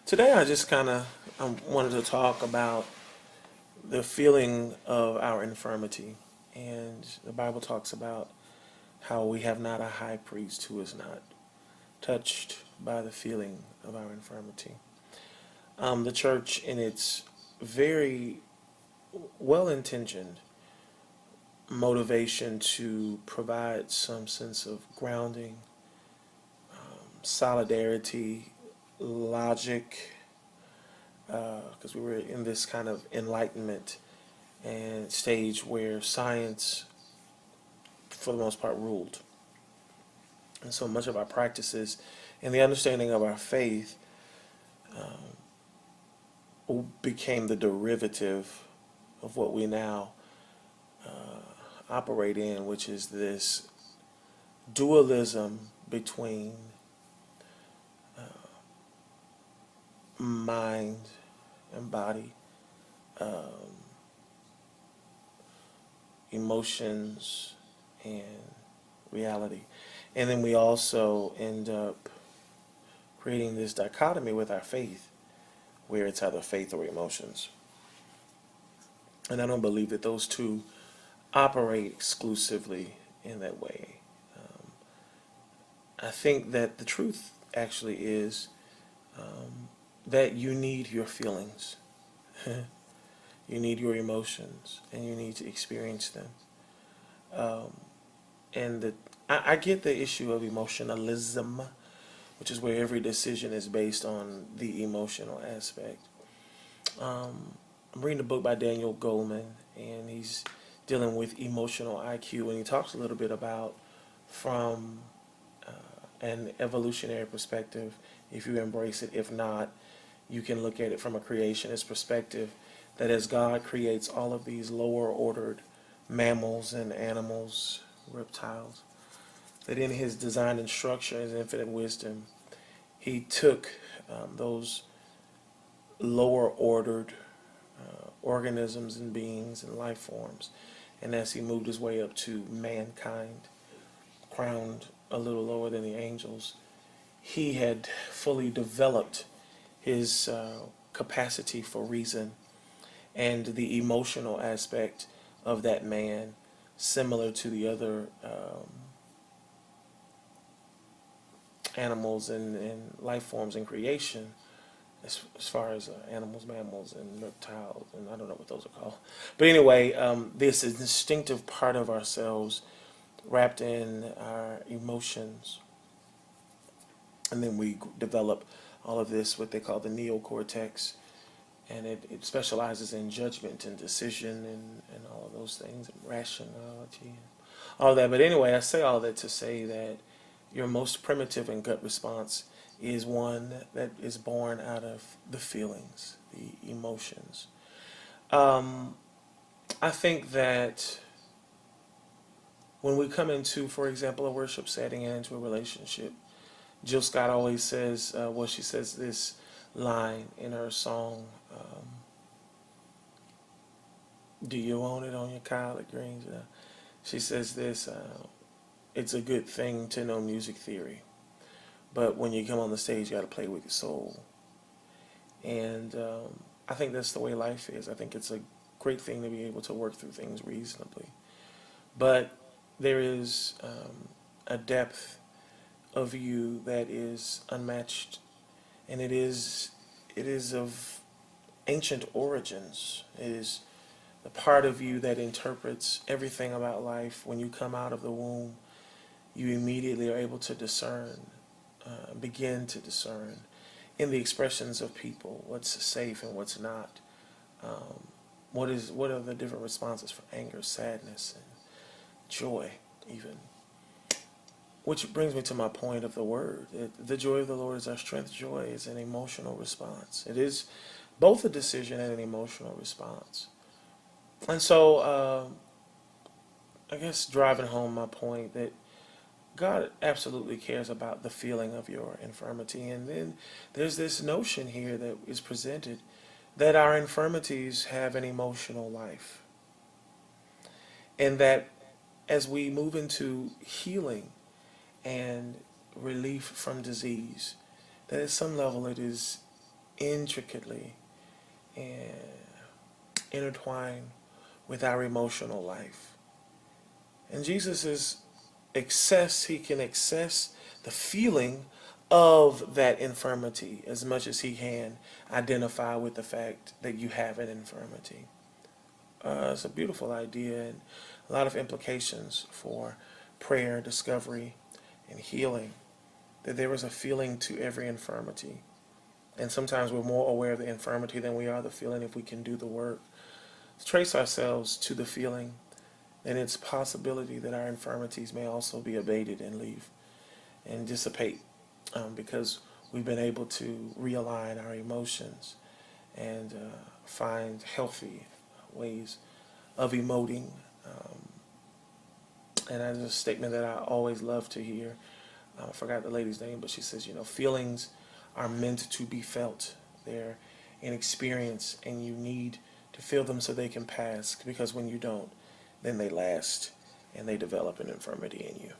Today, I wanted to talk about the feeling of our infirmity, and the Bible talks about how we have not a high priest who is not touched by the feeling of our infirmity. The church, in its very well-intentioned motivation to provide some sense of grounding, solidarity, logic, because we were in this kind of enlightenment and stage where science, for the most part, ruled. And so much of our practices and the understanding of our faith became the derivative of what we now operate in, which is this dualism between mind and body, emotions and reality. And then we also end up creating this dichotomy with our faith, where it's either faith or emotions. And I don't believe that those two operate exclusively in that way. Um, I think that the truth actually is that you need your feelings, you need your emotions, and you need to experience them. Um, and I get the issue of emotionalism, which is where every decision is based on the emotional aspect. I'm reading a book by Daniel Goleman, and he's dealing with emotional IQ, and he talks a little bit about from an evolutionary perspective, if you embrace it. If not, you can look at it from a creationist perspective, that as God creates all of these lower ordered mammals and animals, reptiles, that in his design and structure, his infinite wisdom, he took those lower ordered organisms and beings and life forms, and as he moved his way up to mankind, crowned a little lower than the angels, he had fully developed his capacity for reason and the emotional aspect of that man, similar to the other animals and life forms in creation, as far as animals, mammals, and reptiles, and I don't know what those are called. But anyway, this is instinctive part of ourselves wrapped in our emotions. And then we develop all of this, what they call the neocortex, and it specializes in judgment and decision and all of those things, and rationality, and all that. But anyway, I say all that to say that your most primitive and gut response is one that is born out of the feelings, the emotions. Um, I think that when we come into, for example, a worship setting and into a relationship, Jill Scott always says, she says this line in her song, Do You Want It on Your Collard Greens? She says this, it's a good thing to know music theory, but when you come on the stage, you got to play with your soul. And I think that's the way life is. I think it's a great thing to be able to work through things reasonably. But there is a depth of you that is unmatched, and it is of ancient origins. It is the part of you that interprets everything about life. When you come out of the womb, you immediately are able to discern, begin to discern in the expressions of people what's safe and what's not. Um, what are the different responses for anger, sadness, and joy, even. Which brings me to my point of the word. The joy of the Lord is our strength. Joy is an emotional response. It is both a decision and an emotional response. And so, I guess driving home my point that God absolutely cares about the feeling of your infirmity. And then there's this notion here that is presented that our infirmities have an emotional life. And that as we move into healing and relief from disease, that at some level it is intricately and intertwined with our emotional life. And Jesus is he can access the feeling of that infirmity as much as he can identify with the fact that you have an infirmity. It's a beautiful idea and a lot of implications for prayer, discovery, and healing. That there is a feeling to every infirmity. And sometimes we're more aware of the infirmity than we are the feeling if we can do the work. Trace ourselves to the feeling, then it's possibility that our infirmities may also be abated and leave and dissipate because we've been able to realign our emotions and find healthy ways of emoting. And that's a statement that I always love to hear. I forgot the lady's name, but she says, feelings are meant to be felt. They're an experience, and you need to feel them so they can pass, because when you don't, then they last and they develop an infirmity in you.